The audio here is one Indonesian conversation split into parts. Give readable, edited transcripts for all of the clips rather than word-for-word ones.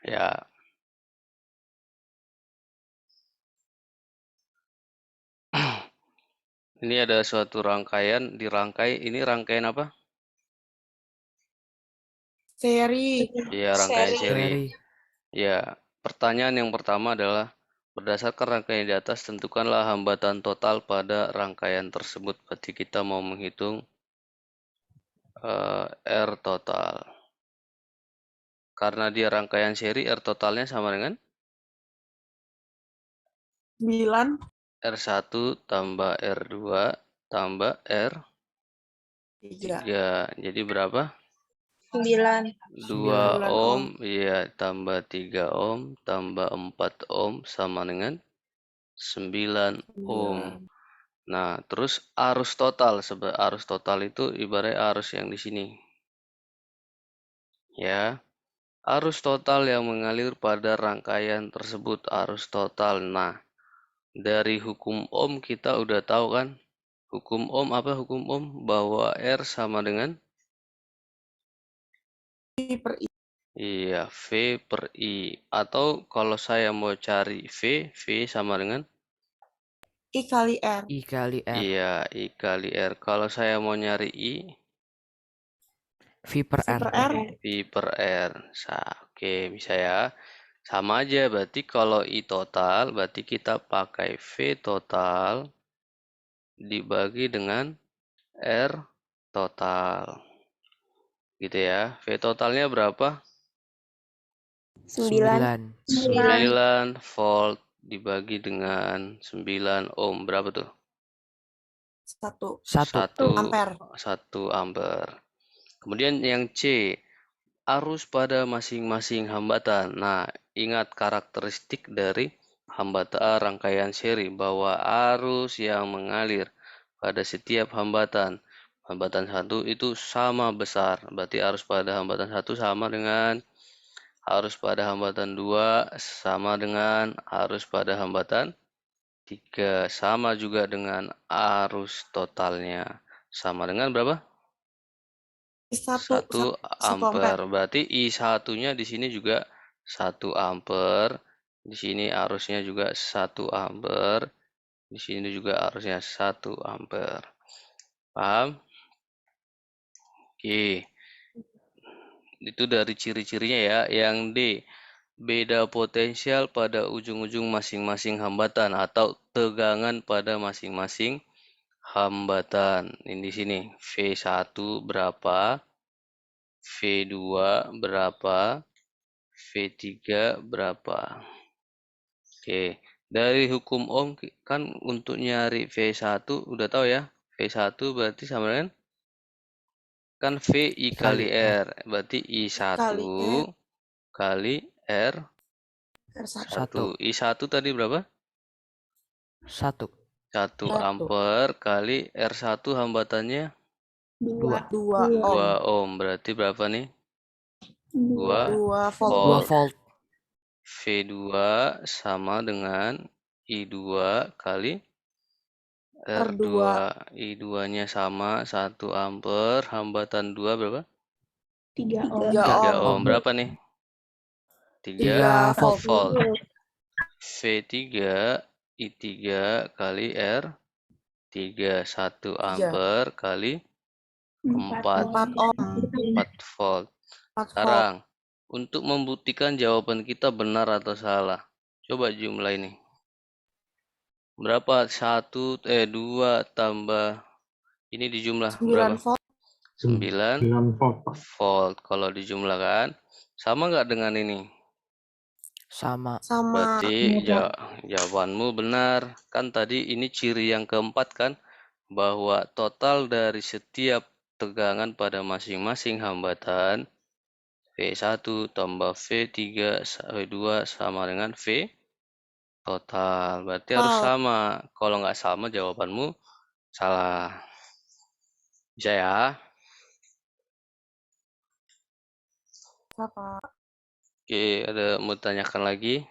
Ya. Ini ada suatu rangkaian, dirangkai, ini rangkaian apa? Seri. Ya, rangkaian seri. Seri. Ya, pertanyaan yang pertama adalah, berdasarkan rangkaian di atas, tentukanlah hambatan total pada rangkaian tersebut. Berarti kita mau menghitung R total. Karena dia rangkaian seri, R totalnya sama dengan 9. R1 tambah R2 tambah R3. 3. Jadi berapa? 9. 2 9 ohm, ohm. iya, tambah 3 ohm, tambah 4 ohm, sama dengan 9 ohm. 9. Nah, terus arus total. Arus total itu ibarat arus yang di sini. Ya, arus total yang mengalir pada rangkaian tersebut, arus total. Nah, dari hukum Ohm kita udah tahu kan? Hukum Ohm apa hukum Ohm? Bahwa R sama dengan? I per I. Iya, V per I. Atau kalau saya mau cari V sama dengan? I kali R. I kali R. Iya, I kali R. Kalau saya mau nyari I? V per V R. per R. V per R. Oke, bisa ya. Sama aja, berarti kalau I total, berarti kita pakai V total dibagi dengan R total. Gitu ya. V totalnya berapa? 9. 9 volt dibagi dengan 9 ohm. Berapa tuh? 1 1. ampere. 1 ampere. Kemudian yang C, arus pada masing-masing hambatan. Nah, ingat karakteristik dari hambatan rangkaian seri bahwa arus yang mengalir pada setiap hambatan. Hambatan 1 itu sama besar. Berarti arus pada hambatan 1 sama dengan arus pada hambatan 2 sama dengan arus pada hambatan 3. Sama juga dengan arus totalnya. Sama dengan berapa? 1 ampere. Berarti I1-nya di sini juga 1 ampere. Di sini arusnya juga 1 ampere. Di sini juga arusnya 1 ampere. Paham? Oke. Itu dari ciri-cirinya ya. Yang D, beda potensial pada ujung-ujung masing-masing hambatan atau tegangan pada masing-masing hambatan. Ini di sini V1 berapa? V2 berapa? V3 berapa? Oke, dari hukum Ohm kan untuk nyari V1 udah tahu ya. V1 berarti sama dengan kan V I kali R. Berarti I1 kali R. kali R1. R1. I1 tadi berapa? 1. 1 ampere kali R1 hambatannya 2. 2 ohm. 2 ohm. Berarti berapa nih? 2 2 2 volt. volt. V2 sama dengan I2 kali R2. I2-nya sama 1 ampere, hambatan 2 berapa? 3 ohm. 3 ohm. ohm. Berapa nih? 3 3 volt. volt. V3 I3 kali R3 1 ampere kali 4 ohm. 4 volt. 4 Sekarang untuk membuktikan jawaban kita benar atau salah, coba jumlah ini. Berapa? 2 tambah ini dijumlah 9 berapa? volt. 9 volt. Kalau dijumlahkan sama nggak dengan ini? Sama. Sama. Berarti jawabanmu benar. Kan tadi ini ciri yang keempat kan, bahwa total dari setiap tegangan pada masing-masing hambatan V1 tambah V3 V2 sama dengan V total. Berarti harus sama. Kalau nggak sama jawabanmu salah. Bisa ya? Apa? Oke, ada mau tanyakan lagi?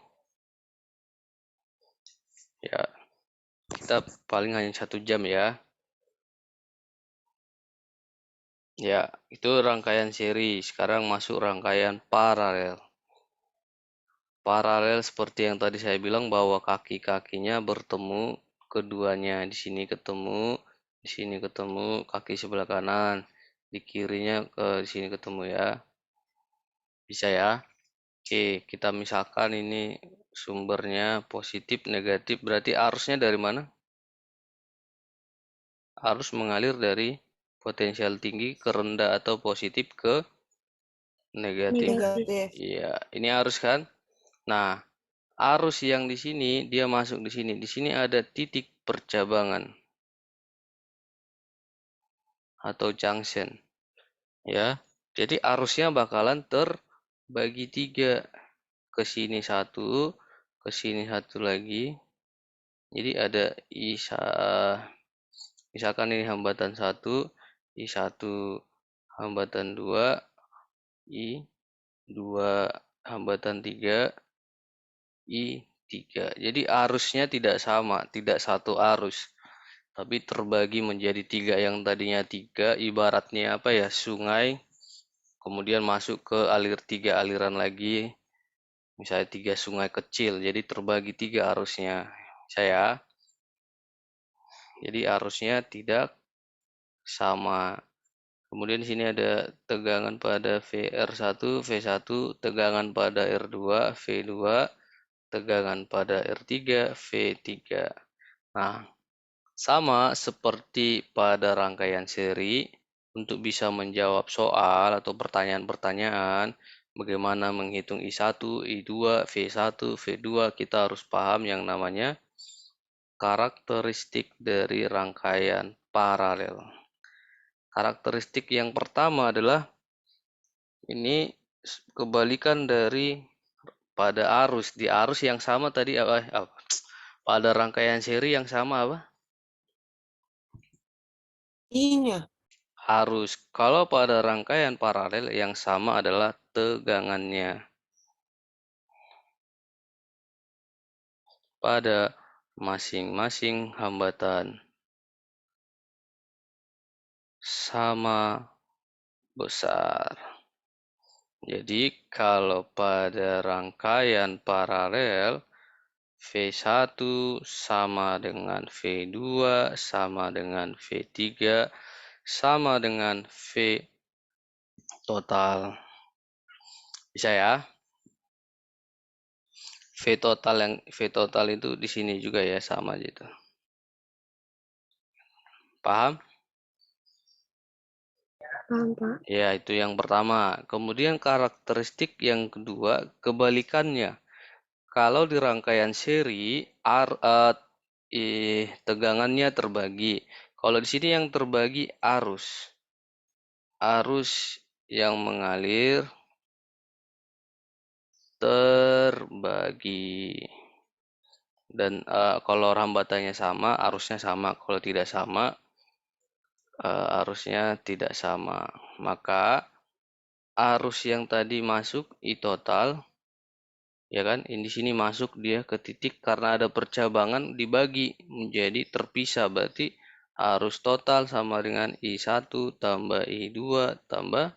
Ya, kita paling hanya 1 jam ya. Ya, itu rangkaian seri. Sekarang masuk rangkaian paralel. paralel seperti yang tadi saya bilang bahwa kaki-kakinya bertemu keduanya. Di sini ketemu, di sini ketemu kaki sebelah kanan, di kirinya di sini ketemu ya. Bisa ya? Oke, kita misalkan ini sumbernya positif, negatif, berarti arusnya dari mana? Arus mengalir dari potensial tinggi ke rendah atau positif ke negatif. Negatif. Iya, ini arus kan? Nah, arus yang di sini dia masuk di sini. Di sini ada titik percabangan atau junction, ya. Jadi arusnya bakalan terbagi 3. Ke sini satu, ke sini satu lagi. Jadi ada misalkan ini hambatan 1, I1 hambatan 2, I2 hambatan 3, I3. Jadi arusnya tidak sama, tidak satu arus, tapi terbagi menjadi 3. Yang tadinya 3, ibaratnya apa ya, sungai, kemudian masuk ke 3 aliran lagi, misalnya 3 sungai kecil, jadi terbagi 3 arusnya. Jadi arusnya tidak sama. Kemudian di sini ada tegangan pada VR1, V1, tegangan pada R2, V2, tegangan pada R3, V3. Nah, sama seperti pada rangkaian seri, untuk bisa menjawab soal atau pertanyaan-pertanyaan, bagaimana menghitung I1, I2, V1, V2, kita harus paham yang namanya karakteristik dari rangkaian paralel. Karakteristik yang pertama adalah ini kebalikan dari pada arus. Di arus yang sama tadi pada rangkaian seri yang sama apa? I-nya. Arus. Kalau pada rangkaian paralel yang sama adalah tegangannya. Pada masing-masing hambatan sama besar. Jadi kalau pada rangkaian paralel V1 sama dengan V2 sama dengan V3 sama dengan V total. Bisa ya? V total itu di sini juga ya, sama gitu. Paham? Paham, Pak. Ya, itu yang pertama. Kemudian karakteristik yang kedua, kebalikannya. Kalau di rangkaian seri, tegangannya terbagi. Kalau di sini yang terbagi arus. Arus yang mengalir terbagi. Dan kalau hambatannya sama, arusnya sama. Kalau tidak sama, arusnya tidak sama. Maka arus yang tadi masuk I total, ya kan? Di sini masuk dia ke titik karena ada percabangan, dibagi menjadi terpisah. Berarti arus total sama dengan I1 tambah I2 tambah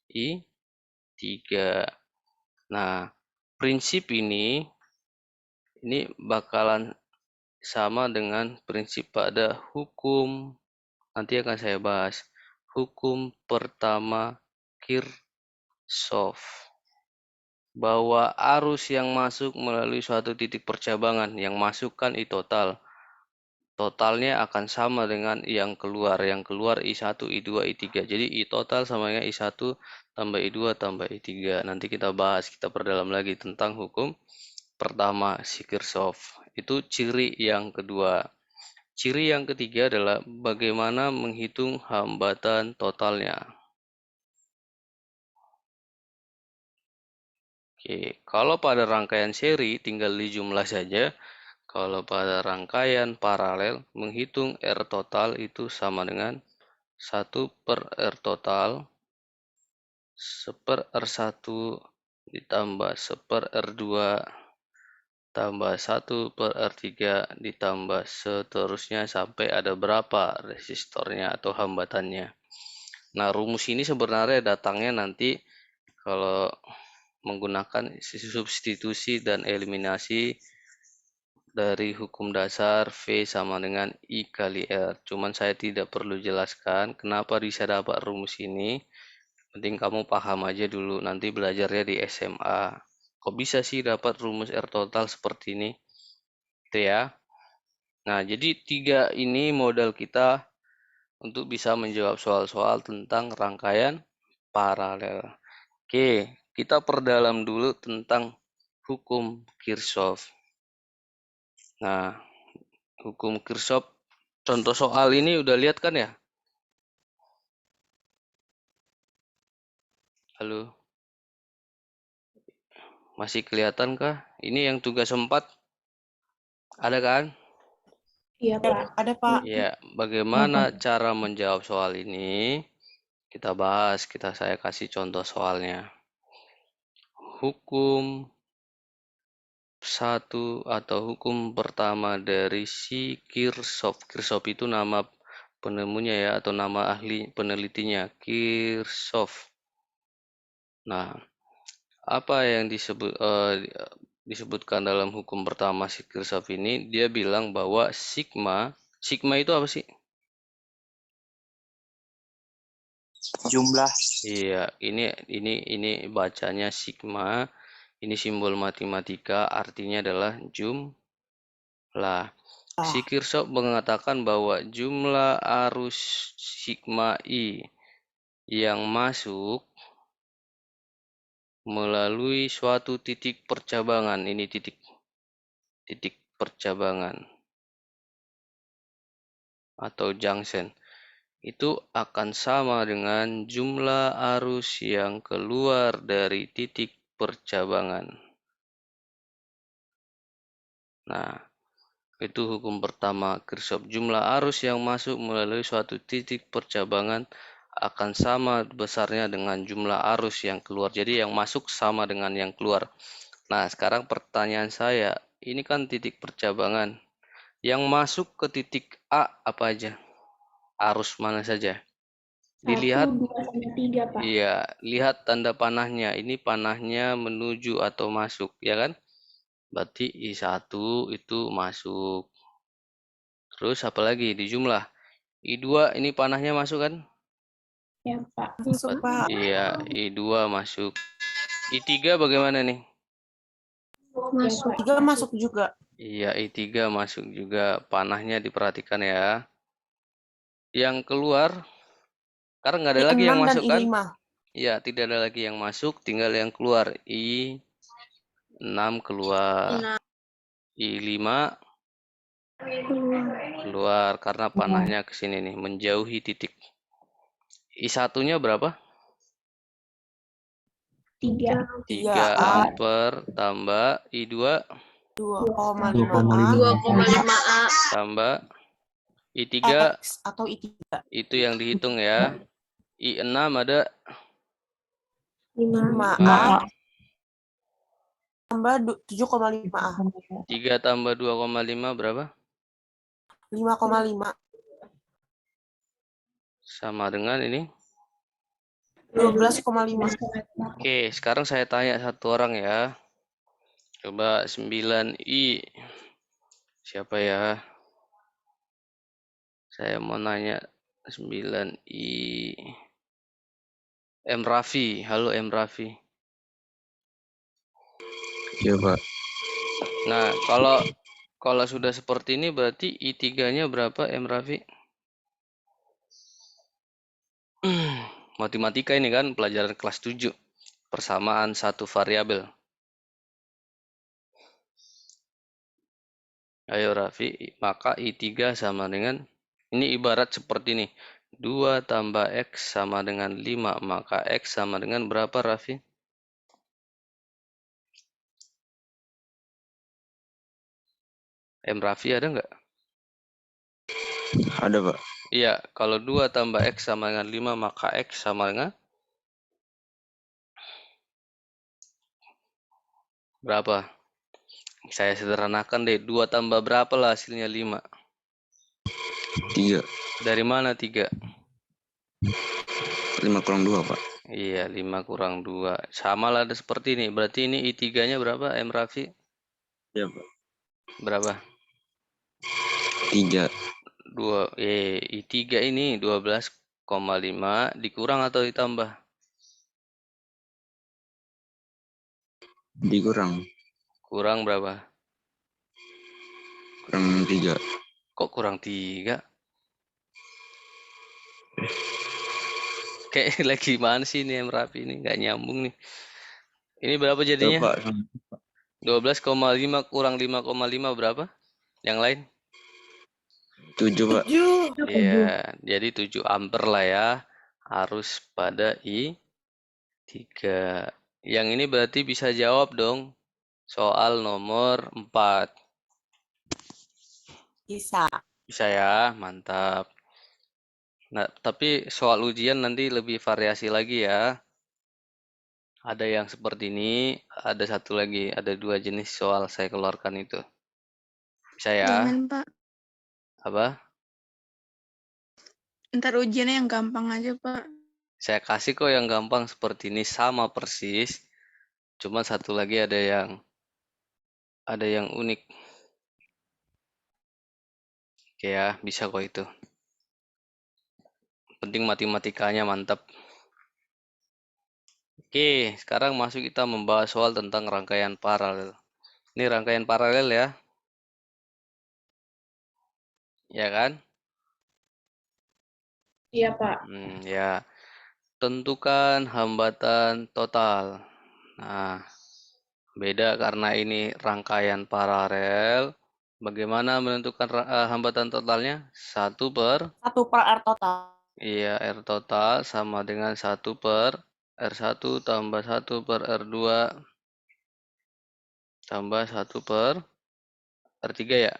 I3. Nah, prinsip ini bakalan sama dengan prinsip pada hukum. Nanti akan saya bahas. Hukum pertama Kirchhoff. Bahwa arus yang masuk melalui suatu titik percabangan, yang masuk kan I total. Totalnya akan sama dengan yang keluar. Yang keluar I1, I2, I3. Jadi I total sama dengan I1 tambah I2 tambah I3. Nanti kita bahas, kita perdalam lagi tentang hukum pertama si Kirchhoff. Itu ciri yang kedua. Ciri yang ketiga adalah bagaimana menghitung hambatan totalnya. Oke, kalau pada rangkaian seri tinggal dijumlah saja. Kalau pada rangkaian paralel menghitung R total itu sama dengan 1 per R total seper R1 ditambah seper R2 tambah 1 per R3 ditambah seterusnya sampai ada berapa resistornya atau hambatannya. Nah, rumus ini sebenarnya datangnya nanti kalau menggunakan substitusi dan eliminasi dari hukum dasar V sama dengan I kali R. Cuman saya tidak perlu jelaskan kenapa bisa dapat rumus ini. Penting kamu paham aja dulu, nanti belajarnya di SMA. Kok bisa sih dapat rumus R total seperti ini? Itu ya. Nah, jadi 3 ini modal kita untuk bisa menjawab soal-soal tentang rangkaian paralel. Oke, kita perdalam dulu tentang hukum Kirchhoff. Nah, hukum Kirchhoff, contoh soal ini udah lihat kan ya? Halo? Masih kelihatan kah? Ini yang tugas 4. Ada kan? Iya, Pak. Ada, Pak. Ya, bagaimana cara menjawab soal ini? Kita bahas, saya kasih contoh soalnya. Hukum 1 atau hukum pertama dari si Kirchhoff. Kirchhoff itu nama penemunya ya, atau nama ahli penelitinya, Kirchhoff. Nah, apa yang disebutkan dalam hukum pertama si Kirchhoff ini? Dia bilang bahwa sigma itu apa sih? Jumlah. Iya, ini bacanya sigma. Ini simbol matematika, artinya adalah jumlah. Si Kirchhoff mengatakan bahwa jumlah arus sigma I yang masuk melalui suatu titik percabangan, ini titik percabangan atau junction, itu akan sama dengan jumlah arus yang keluar dari titik percabangan. Nah, itu hukum pertama Kirchhoff. Jumlah arus yang masuk melalui suatu titik percabangan akan sama besarnya dengan jumlah arus yang keluar. Jadi yang masuk sama dengan yang keluar. Nah, sekarang pertanyaan saya, ini kan titik percabangan. Yang masuk ke titik A apa aja? Arus mana saja? 1, Dilihat, 2, sampai 3, Pak. iya, lihat tanda panahnya. Ini panahnya menuju atau masuk, ya kan? Berarti I1 itu masuk. Terus apa lagi di jumlah? I2 ini panahnya masuk kan? Ya, Pak. Masuk, Pak. Iya, I2 masuk. I3 bagaimana nih? Masuk. 3 masuk juga. Iya, I3 masuk juga. Panahnya diperhatikan ya. Yang keluar, karena nggak ada lagi yang I6 dan masuk kan? I5. Iya, tidak ada lagi yang masuk, tinggal yang keluar. I6 keluar. I5 keluar karena panahnya ke sini nih, menjauhi titik. I1-nya berapa? 3. 3 ampere tambah I2 2,5 A tambah I3 X atau I3. itu yang dihitung ya. I6 ada 5 5. A tambah 7,5 A. 3 tambah 2,5 berapa? 5,5. Sama dengan ini. 12,5. Oke, sekarang saya tanya satu orang ya. Coba 9I. Siapa ya? Saya mau nanya 9I. M. Raffi. Halo M. Raffi. Iya, Pak. Nah, kalau sudah seperti ini berarti I3-nya berapa M. Raffi? Matematika ini kan pelajaran kelas 7. Persamaan satu variabel. Ayo Raffi, maka I3 sama dengan, ini ibarat seperti ini. 2 tambah X sama dengan 5, maka X sama dengan berapa Raffi? M. Raffi ada nggak? Ada, Pak. Iya, kalau 2 tambah X sama dengan 5, maka X sama dengan berapa? Saya sederhanakan deh, 2 tambah berapa lah hasilnya 5? 3. Dari mana 3? 5 kurang 2, Pak. Iya, 5 kurang 2. Sama lah ada seperti ini. Berarti ini I3-nya berapa, M. Raffi? Ya, Pak. Berapa? 3. I3 ini 12,5 dikurang atau ditambah? Dikurang. Kurang berapa? Kurang 3. Kok kurang 3? Kayak lagi mana sih ini M. Raffi ini? Nggak nyambung nih. Ini berapa Ya, jadinya? Pak. 12,5 kurang 5,5 berapa? Yang lain? 7, Pak. 7. Iya, jadi 7 ampere lah ya. Harus pada I3. Yang ini berarti bisa jawab dong. Soal nomor 4. Bisa. Bisa ya, mantap. Nah, tapi soal ujian nanti lebih variasi lagi ya. Ada yang seperti ini, ada satu lagi, ada 2 jenis soal saya keluarkan itu. Bisa ya? Jangan, Pak. Apa? Ntar ujiannya yang gampang aja, Pak. Saya kasih kok yang gampang seperti ini sama persis. Cuma satu lagi ada yang unik. Oke ya, bisa kok itu. Penting matematikanya mantap. Oke, sekarang masuk kita membahas soal tentang rangkaian paralel. Ini rangkaian paralel ya. Ya kan? Iya, Pak. Ya. Tentukan hambatan total. Nah, beda karena ini rangkaian paralel. Bagaimana menentukan hambatan totalnya? 1 per 1 per R total. Iya, R total sama dengan 1 per R1 tambah 1 per R2 tambah 1 per R3 ya?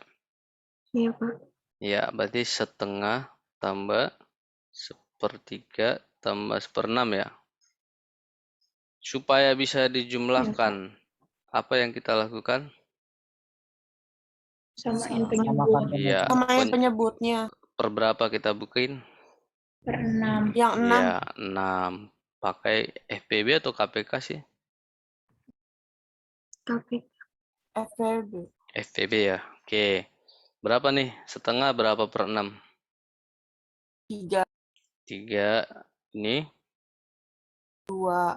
Iya, Pak. Ya, berarti setengah tambah 1/3 tambah 1/6 ya. Supaya bisa dijumlahkan, apa yang kita lakukan? Samain Samakan penyebut Iya, Samain penyebutnya. per berapa kita bukain? per 6. Yang 6. Iya, 6. Pakai FPB atau KPK sih? Oke. FVB. FPB ya. Oke. Berapa nih? Setengah berapa per 6? 3. 3. Ini. 2.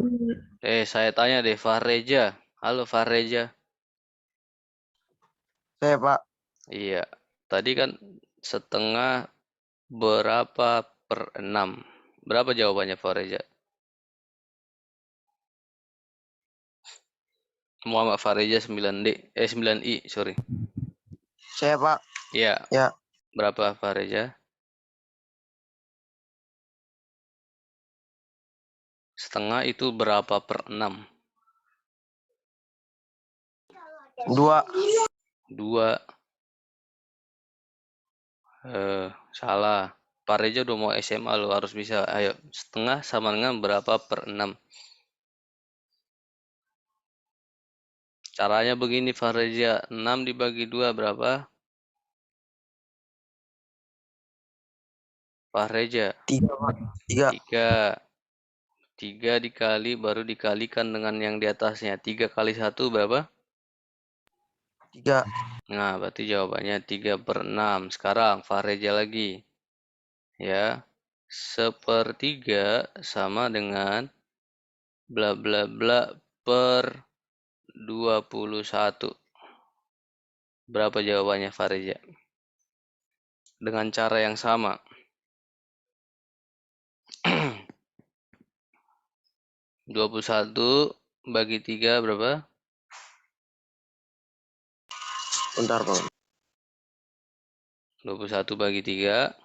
Saya tanya deh, Fahreja. Halo Fahreja. Saya, Pak. Iya. Tadi kan setengah berapa per 6? Berapa jawabannya Fahreja? Muhammad Fahreja 9I, sorry. Saya, Pak. Iya. Ya. Berapa Fahreja? Setengah itu berapa per 6? 2. 2. Salah. Fahreja udah mau SMA lo harus bisa. Ayo, setengah sama dengan berapa per 6? Caranya begini Fahreja, 6 dibagi 2 berapa? Fahreja, 3, Pak. 3. 3. 3 dikali baru dikalikan dengan yang di atasnya. 3 kali 1 berapa? 3. Nah, berarti jawabannya 3/6. Sekarang Fahreja lagi. Ya. 1/3 sama dengan bla bla bla per 21. Berapa jawabannya Fahreja? Dengan cara yang sama. 21 bagi 3 berapa? Bentar, Pak. 21 bagi 3.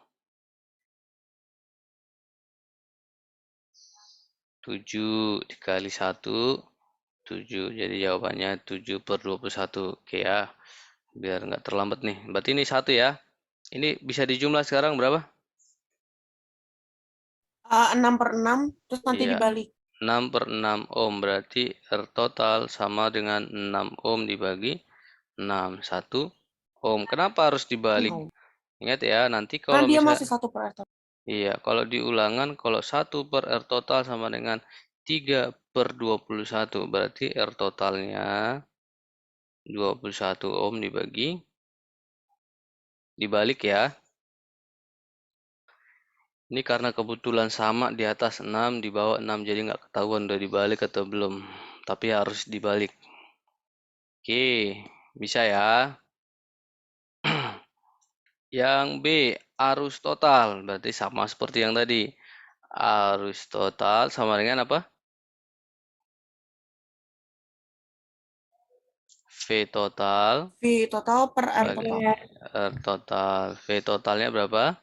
7 dikali 1. 7. Jadi jawabannya 7/21. Oke ya. Biar nggak terlambat nih. Berarti ini 1 ya. Ini bisa dijumlah sekarang berapa? 6 per 6. Terus nanti Iya. dibalik. 6/6 ohm. Berarti R total sama dengan 6 ohm dibagi 6. 1 ohm. Kenapa harus dibalik? Bingung. Ingat ya, nanti Kan kalau dia misalnya masih 1 per R total. Iya, kalau di ulangan, kalau 1 per R total sama dengan 3 per 21. Berarti R totalnya 21 ohm dibalik ya. Ini karena kebetulan sama di atas 6, di bawah 6, jadi nggak ketahuan udah dibalik atau belum. Tapi harus dibalik. Oke, bisa ya. Yang B, arus total. Berarti sama seperti yang tadi. Arus total sama dengan apa? V total V total per R bagi total. R total. V totalnya berapa?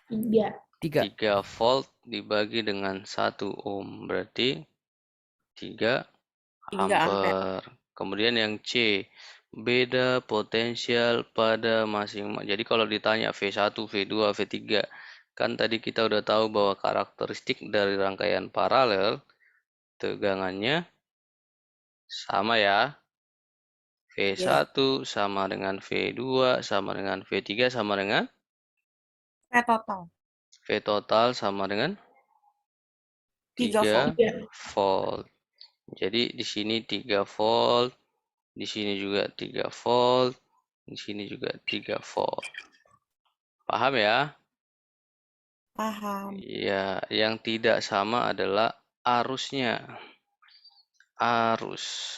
3. 3. 3 volt dibagi dengan 1 ohm. Berarti 3 3 ampere. ampere. Kemudian yang C, beda potensial pada masing-masing. Jadi kalau ditanya V1, V2, V3, kan tadi kita udah tahu bahwa karakteristik dari rangkaian paralel tegangannya sama ya. V1 sama dengan V2 sama dengan V3 sama dengan V total. V total sama dengan 3 volt. 3 volt. Jadi di sini 3 volt, di sini juga 3 volt, di sini juga 3 volt. Paham ya? Paham. Ya, yang tidak sama adalah arusnya. Arus.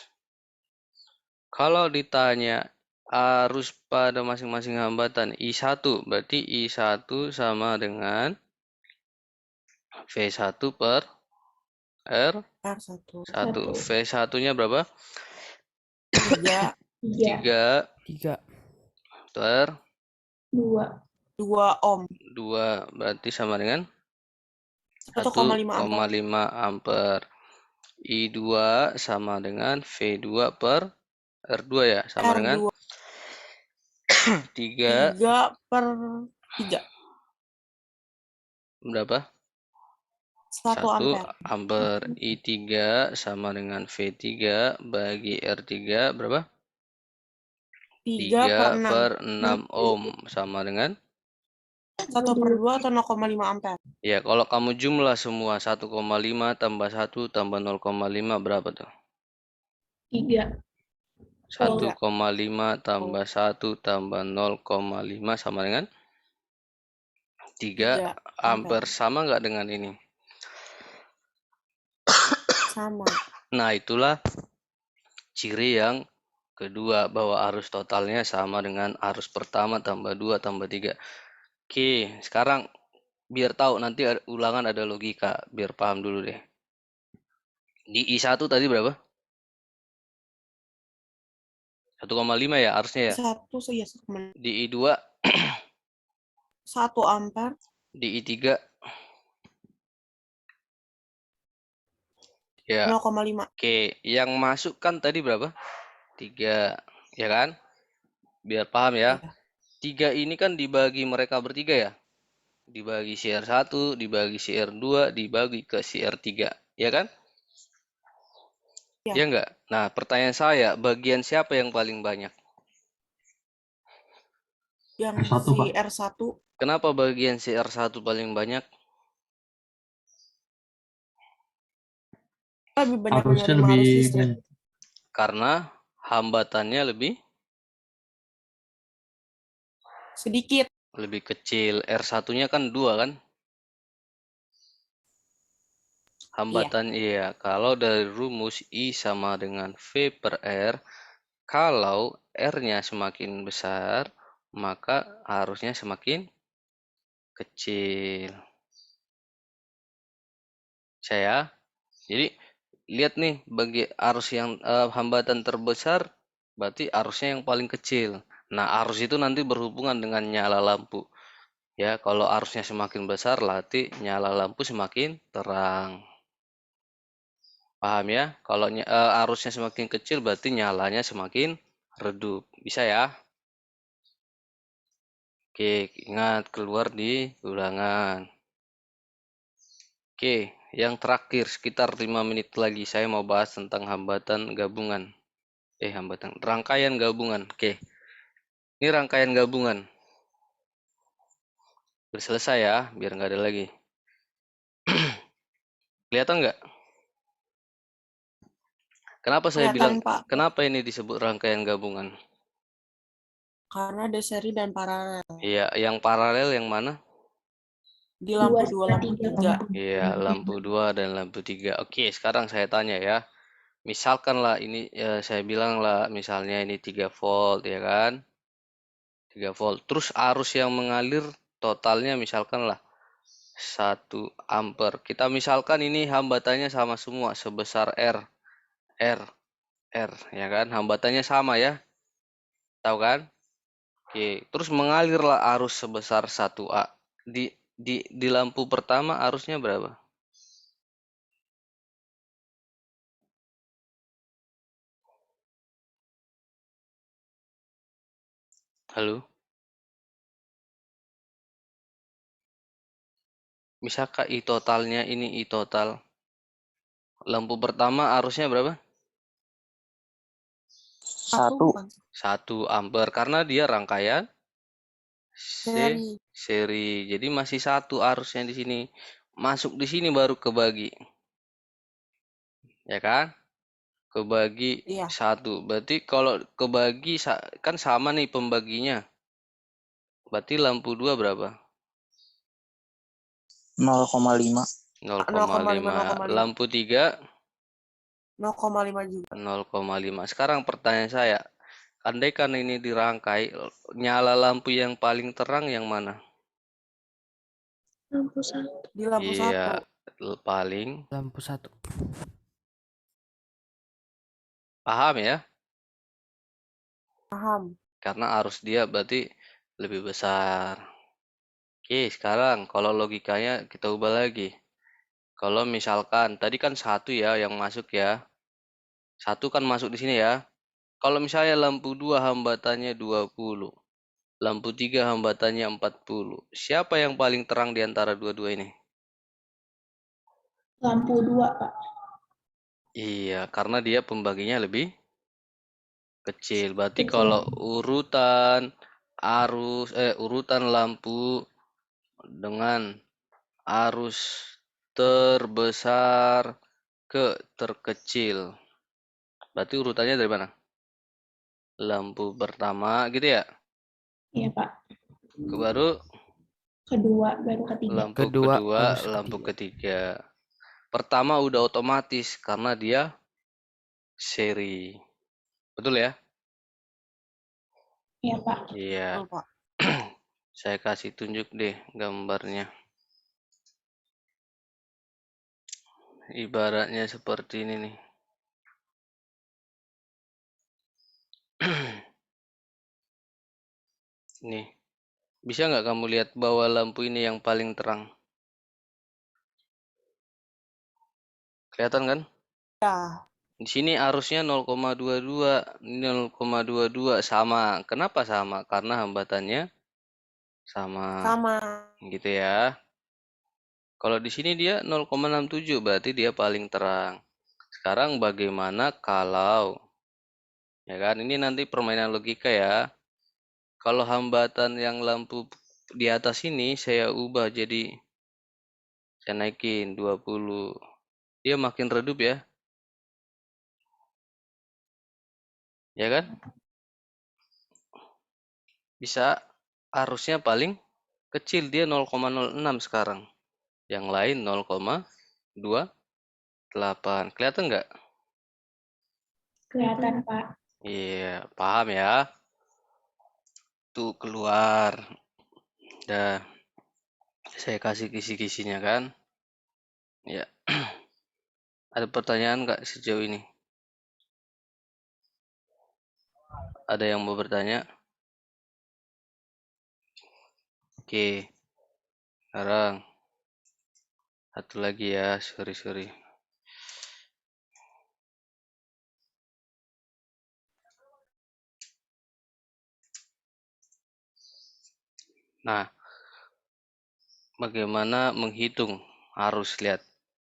Kalau ditanya arus pada masing-masing hambatan I1, berarti I1 sama dengan V1 per R1. R1. V1-nya berapa? 3. 3 3. per 2. 2 ohm. 2, berarti sama dengan 1,5 ampere. 1,5 ampere. I2 sama dengan V2 per R2 ya, sama dengan R2. 3 3 per 3. berapa? 1 1 ampere. ampere. I3 sama dengan V3 bagi R3 berapa? 3 per 6. 3 per 6 ohm sama dengan 1 per 2 atau 0,5 ampere. ya, kalau kamu jumlah semua 1,5 tambah 1 tambah 0,5 berapa tuh? 3. 1,5 tambah 1 tambah 0,5 sama dengan 3 ampere. Sama nggak dengan ini? Sama. Nah, itulah ciri yang kedua, bahwa arus totalnya sama dengan arus pertama tambah 2 tambah 3. Oke, sekarang biar tahu nanti ulangan ada logika, biar paham dulu deh. Di I1 tadi berapa? 1,5 ya arusnya ya? 1 ya 1,5. Di I2 1 ampere. di I3 ya. 0,5. Oke, yang masuk kan tadi berapa? 3, ya kan? Biar paham ya. 3 ini kan dibagi mereka bertiga ya. Dibagi si R1, dibagi si R2, dibagi ke si R3, ya kan? Ya. Ya enggak? Nah, pertanyaan saya, bagian siapa yang paling banyak? Yang R1, si Pak. R1 Kenapa bagian si R1 paling banyak? lebih banyak Arusnya menerima arus lebih listrik. Karena hambatannya lebih Sedikit. kecil. R1-nya kan 2 kan? Hambatan iya. Kalau dari rumus I sama dengan V per R, kalau R-nya semakin besar, maka arusnya semakin kecil. Saya, jadi lihat nih, bagi arus yang hambatan terbesar, berarti arusnya yang paling kecil. Nah, arus itu nanti berhubungan dengan nyala lampu. Ya, kalau arusnya semakin besar, berarti nyala lampu semakin terang. Paham ya? Kalau arusnya semakin kecil, berarti nyalanya semakin redup. Bisa ya? Oke, ingat keluar di ulangan. Oke, yang terakhir sekitar 5 menit lagi saya mau bahas tentang hambatan gabungan. Rangkaian gabungan. Oke. Ini rangkaian gabungan. Udah selesai ya, biar nggak ada lagi. Kelihatan nggak? Kenapa saya bilang, Kelihatan, Pak. kenapa ini disebut rangkaian gabungan? Karena ada seri dan paralel. Iya, yang paralel yang mana? Di lampu 2, Dua, lampu tiga. 3. Iya, lampu 2 dan lampu 3. Oke, sekarang saya tanya ya. Misalkan lah ini, saya bilang lah, misalnya ini 3 volt, ya kan? 3 volt. Terus arus yang mengalir totalnya misalkan lah 1 ampere. Kita misalkan ini hambatannya sama semua, sebesar R, ya kan? Hambatannya sama ya, tahu kan? Oke, terus mengalirlah arus sebesar 1A. Di lampu pertama arusnya berapa? Halo? Misalkan I totalnya ini I total. Lampu pertama arusnya berapa? 1. 1 ampere karena dia rangkaian Seri. seri. Jadi masih 1 arusnya di sini. Masuk di sini baru kebagi. Ya kan? Kebagi Iya. 1. Berarti kalau kebagi kan sama nih pembaginya. Berarti lampu 2 berapa? 0,5. 0,5. Lampu 3 0,5 juga. 0,5. Sekarang pertanyaan saya, andaikan ini dirangkai, nyala lampu yang paling terang yang mana? Lampu 1. Di lampu 1. Iya, paling Lampu 1. paham ya? Paham. Karena arus dia berarti lebih besar. Oke, sekarang kalau logikanya kita ubah lagi. Kalau misalkan tadi kan 1 ya yang masuk ya. 1 kan masuk di sini ya. Kalau misalnya lampu 2 hambatannya 20. Lampu 3 hambatannya 40. Siapa yang paling terang di antara dua-dua ini? Lampu 2, Pak. Iya, karena dia pembaginya lebih kecil. Berarti Kecil. kalau urutan lampu dengan arus terbesar ke terkecil. Berarti urutannya dari mana? Lampu pertama gitu ya. Iya, Pak. Baru Kedua, baru ketiga. lampu Kedua, kedua, arus lampu ketiga. ketiga. Pertama udah otomatis karena dia seri. Betul ya? Iya, Pak. Iya. Betul, Pak. Saya kasih tunjuk deh gambarnya. Ibaratnya seperti ini nih. Nih. Bisa nggak kamu lihat bahwa lampu ini yang paling terang? Kelihatan kan? Ya. Di sini arusnya 0,22, 0,22 sama. Kenapa sama? Karena hambatannya sama. Sama. Gitu ya. Kalau di sini dia 0,67 berarti dia paling terang. Sekarang bagaimana kalau ya kan ini nanti permainan logika ya. Kalau hambatan yang lampu di atas ini saya ubah jadi saya naikin 20. Dia makin redup ya. Ya kan? Bisa arusnya paling kecil dia 0,06 sekarang. Yang lain 0,28. Kelihatan nggak? Kelihatan, Pak. Iya, paham ya? Tuh keluar. Dah, saya kasih kisi-kisinya kan? Ya. Ada pertanyaan nggak sejauh ini? Ada yang mau bertanya? Oke. Sekarang satu lagi ya, sorry. Nah, bagaimana menghitung arus, lihat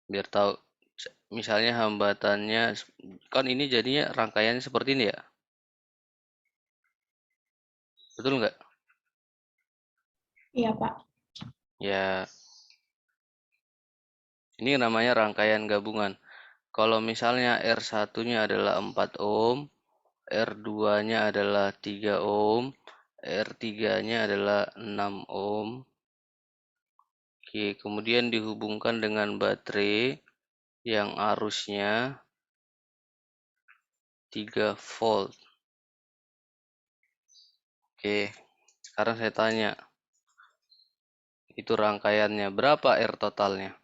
biar tahu. Misalnya hambatannya kan ini jadinya rangkaiannya seperti ini ya. Betul nggak? Iya, Pak. Ya, ini namanya rangkaian gabungan. Kalau misalnya R1-nya adalah 4 ohm, R2-nya adalah 3 ohm, R3-nya adalah 6 ohm. Oke, kemudian dihubungkan dengan baterai yang arusnya 3 volt. Oke, sekarang saya tanya, itu rangkaiannya berapa R totalnya?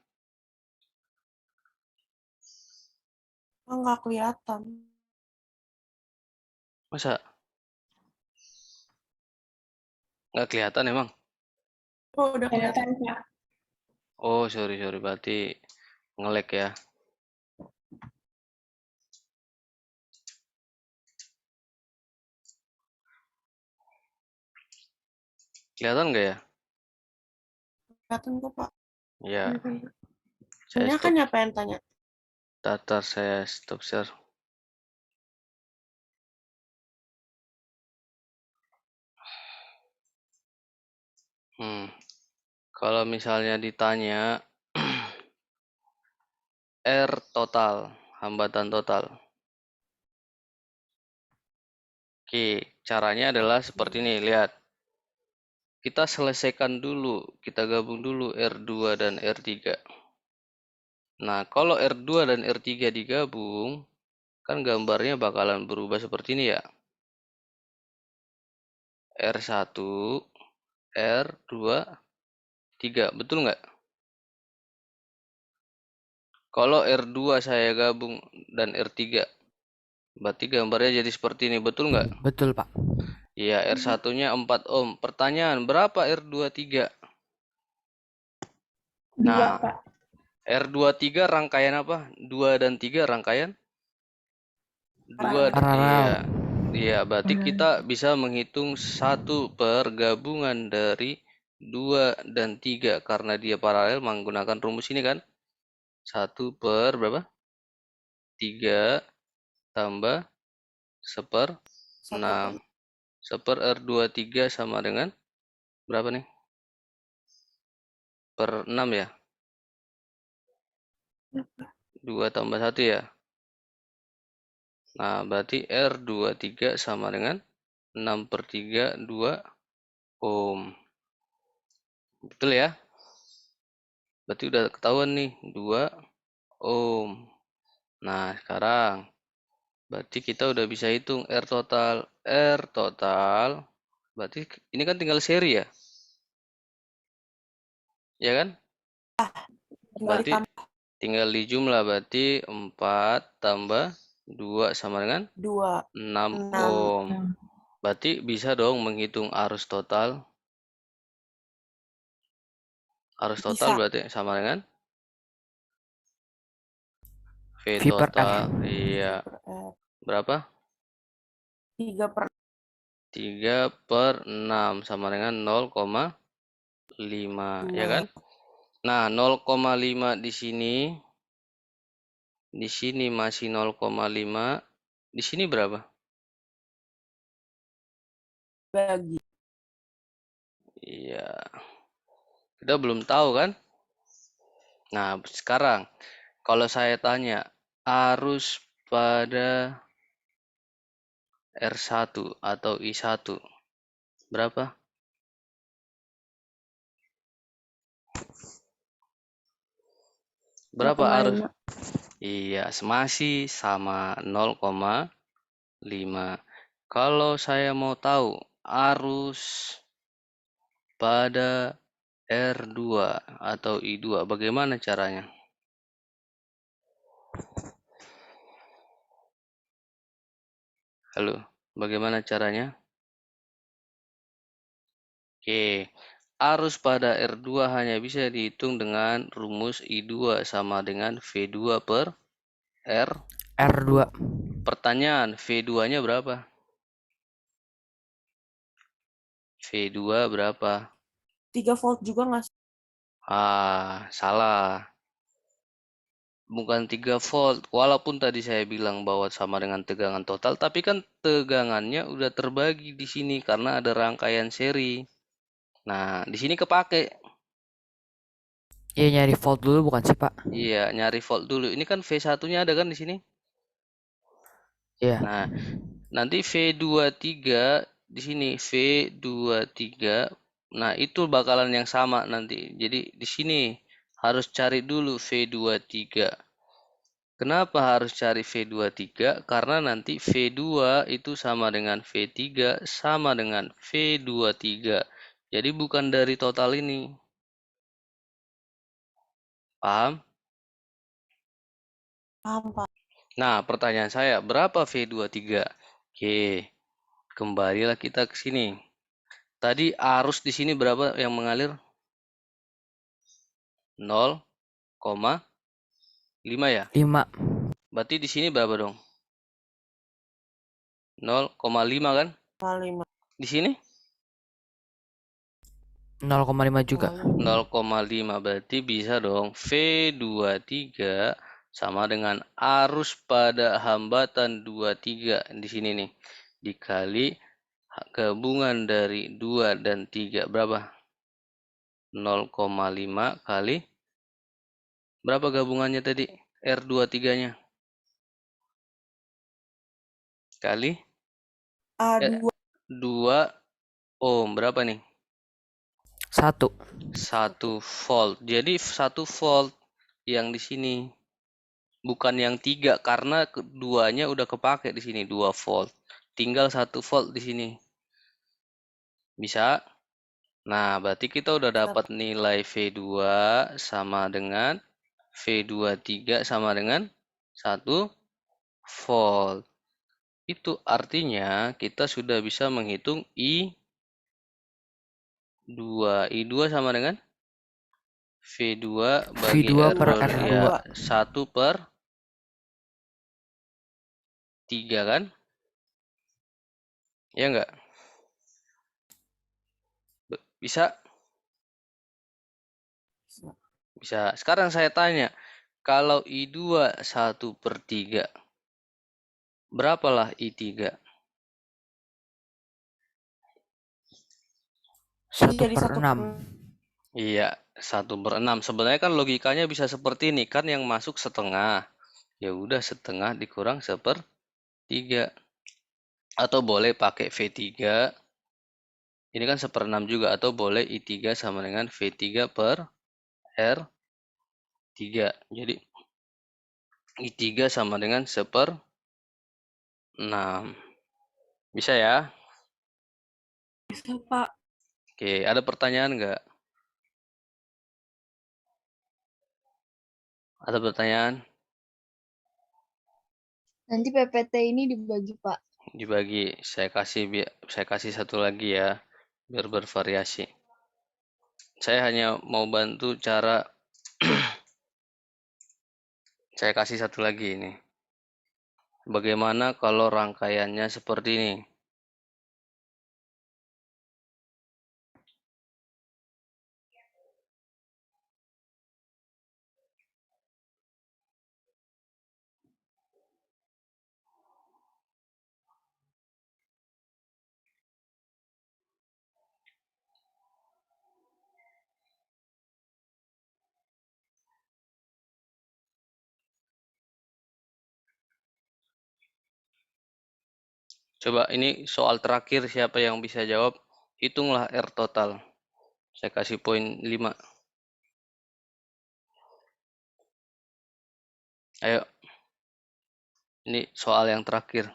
Nggak kelihatan. Masa nggak kelihatan emang? Oh, udah kelihatan. Kelihatan, Pak. Oh, sorry, berarti nge-lag ya. Kelihatan nggak ya? Kelihatan kok, Pak. Ya, Kelihatan, Pak. saya Sebenarnya stop. kan apa yang tanya? Datar saya stop share. Kalau misalnya ditanya R total, hambatan total. Oke, caranya adalah seperti ini, lihat. Kita selesaikan dulu, kita gabung dulu R2 dan R3. Nah, kalau R2 dan R3 digabung, kan gambarnya bakalan berubah seperti ini ya. R1, R2, 3, betul nggak? Kalau R2 saya gabung dan R3, berarti gambarnya jadi seperti ini, betul nggak? Betul, Pak. Iya, R1-nya 4 ohm. Pertanyaan, berapa R23? 2, Nah, Pak. R23 rangkaian apa? 2 dan 3 rangkaian? 2, Paralel. iya. Iya, berarti kita bisa menghitung satu pergabungan dari 2 dan 3 karena dia paralel menggunakan rumus ini kan? 1 per berapa? 3 tambah 1/6. 1/R23 sama dengan berapa nih? Per 6 ya? 2 tambah 1 ya? Nah, berarti R23 sama dengan 6/3, 2 ohm. Betul ya? Berarti udah ketahuan nih, 2 ohm. Nah, sekarang berarti kita udah bisa hitung R total. R total, berarti ini kan tinggal seri ya? Ya kan? Tinggal Berarti ditambah tinggal dijumlah, berarti 4 tambah 2 sama dengan 2. 6 6. ohm. Berarti bisa dong menghitung arus total. Arus total Bisa. berarti sama dengan V V per R. total. Iya. Per R. Berapa? 3/6 sama dengan 0,5, ya kan? Nah, 0,5 di sini masih 0,5. Di sini berapa? Bagi. Iya. Kita belum tahu kan? Nah, sekarang kalau saya tanya arus pada R1 atau I1 berapa? Berapa arus? 0,5. Iya, masih sama 0,5. Kalau saya mau tahu arus pada R2 atau I2, bagaimana caranya? Halo, bagaimana caranya? Oke, arus pada R2 hanya bisa dihitung dengan rumus I2 sama dengan V2 per R. R2. Pertanyaan, V2-nya berapa? V2 berapa? 3 volt juga nggak? Salah. Bukan 3 volt. Walaupun tadi saya bilang bahwa sama dengan tegangan total, tapi kan tegangannya udah terbagi di sini karena ada rangkaian seri. Nah, di sini kepake. Iya, nyari volt dulu bukan sih, Pak? Iya, nyari volt dulu. Ini kan V1-nya ada kan di sini? Iya. Nah, nanti V23 di sini V23. Nah, itu bakalan yang sama nanti. Jadi di sini harus cari dulu V23. Kenapa harus cari V23? Karena nanti V2 itu sama dengan V3 sama dengan V23. Jadi bukan dari total ini. Paham? Paham, Pak. Nah, pertanyaan saya, berapa V23? Oke, kembalilah kita ke sini. Tadi arus di sini berapa yang mengalir? 0,5 ya? 5. Berarti di sini berapa dong? 0,5 kan? 5. Di sini 0,5 juga. 0,5 berarti bisa dong V23 sama dengan arus pada hambatan 23 di sini nih dikali gabungan dari 2 dan 3 berapa? 0,5 kali berapa gabungannya tadi? R23-nya kali A2. 2 ohm berapa nih? 1. 1 volt. Jadi 1 volt yang di sini. Bukan yang 3 karena keduanya udah kepake di sini 2 volt. Tinggal 1 volt di sini. Bisa? Nah, berarti kita udah dapat nilai V2 sama dengan V23 sama dengan 1 volt. Itu artinya kita sudah bisa menghitung I2. I2 sama dengan V2 bagi V2 per R2 R2. ya 1/3 kan? Ya enggak? Bisa? Bisa. Sekarang saya tanya, kalau I2 1/3, berapalah I3? 1/6. Iya, 1/6. Sebenarnya kan logikanya bisa seperti ini, kan yang masuk setengah. Ya udah setengah dikurang 1/3. Atau boleh pakai V3. Ini kan 1/6 juga. Atau boleh I3 sama dengan V3 per R3. Jadi I3 sama dengan 1/6. Bisa ya? Bisa, Pak. Oke, ada pertanyaan nggak? Ada pertanyaan? Nanti PPT ini dibagi, Pak. Dibagi. Saya kasih satu lagi ya, biar bervariasi. Saya hanya mau bantu cara saya kasih satu lagi ini. Bagaimana kalau rangkaiannya seperti ini? Coba ini soal terakhir, siapa yang bisa jawab? Hitunglah R total. Saya kasih poin 5. Ayo. Ini soal yang terakhir.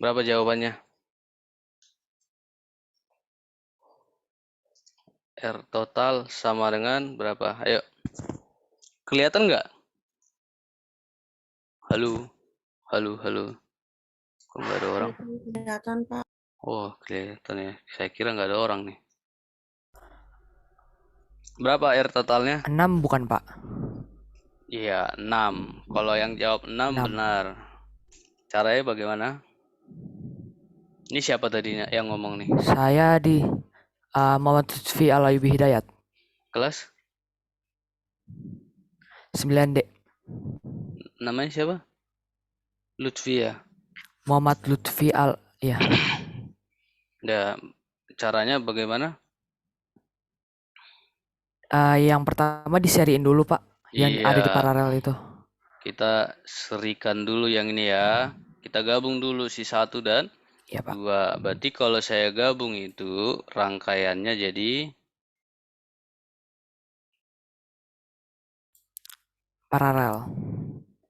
Berapa jawabannya? R total sama dengan berapa? Ayo. Kelihatan nggak? Halo? Halo, halo. Kok nggak ada orang? Kelihatan, Pak. Oh, kelihatan ya. Saya kira nggak ada orang nih. Berapa R totalnya? 6 bukan, Pak? Iya, 6. Kalau yang jawab 6 6. benar. Caranya bagaimana? Ini siapa tadinya yang ngomong nih? Saya di Muhammad Lutfi Alayubi Hidayat. Kelas? 9D. Namanya siapa? Lutfi ya? Muhammad Lutfi ya. Ya, caranya bagaimana? Yang pertama diseriin dulu, Pak. Yang ada di Iya, paralel itu. kita serikan dulu yang ini ya. Kita gabung dulu si 1 dan Ya, Pak. 2. Berarti kalau saya gabung itu rangkaiannya jadi Paralel.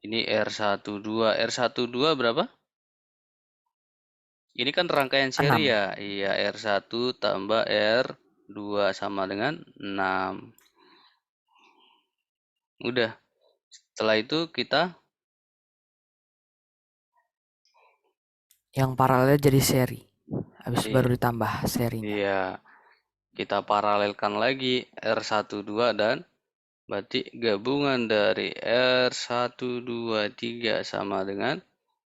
ini R12. R12 berapa? Ini kan rangkaian seri 6. ya. Iya, R1 tambah R2 sama dengan 6. Udah. Setelah itu kita Yang paralel jadi seri. Habis Iya. baru ditambah serinya. Iya. Kita paralelkan lagi R12 dan berarti gabungan dari R123 sama dengan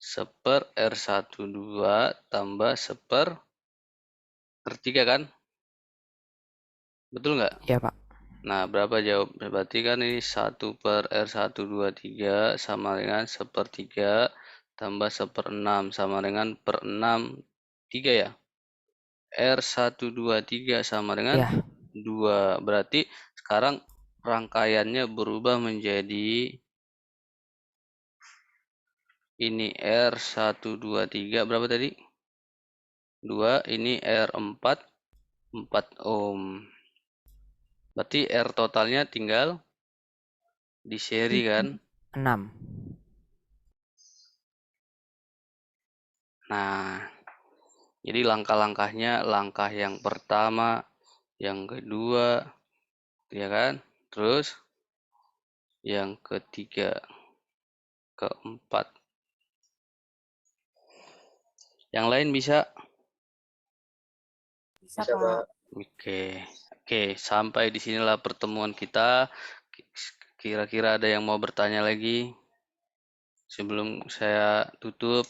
seper R12 tambah seper R3 kan? Betul nggak? Ya, Pak. Nah, berapa jawab? Berarti kan ini 1 per R123 sama dengan sepertiga tambah seperenam sama dengan per 6, 3 ya? R123 sama dengan Ya. 2. Berarti sekarang rangkaiannya berubah menjadi ini R123 berapa tadi? 2, ini R4, 4 ohm. Berarti R totalnya tinggal di seri kan? 6. Nah, jadi langkah-langkahnya, langkah yang pertama, yang kedua, ya kan? Terus yang ketiga, keempat. Yang lain bisa? Bisa, Pak. Oke, sampai di sinilah pertemuan kita. Kira-kira ada yang mau bertanya lagi sebelum saya tutup?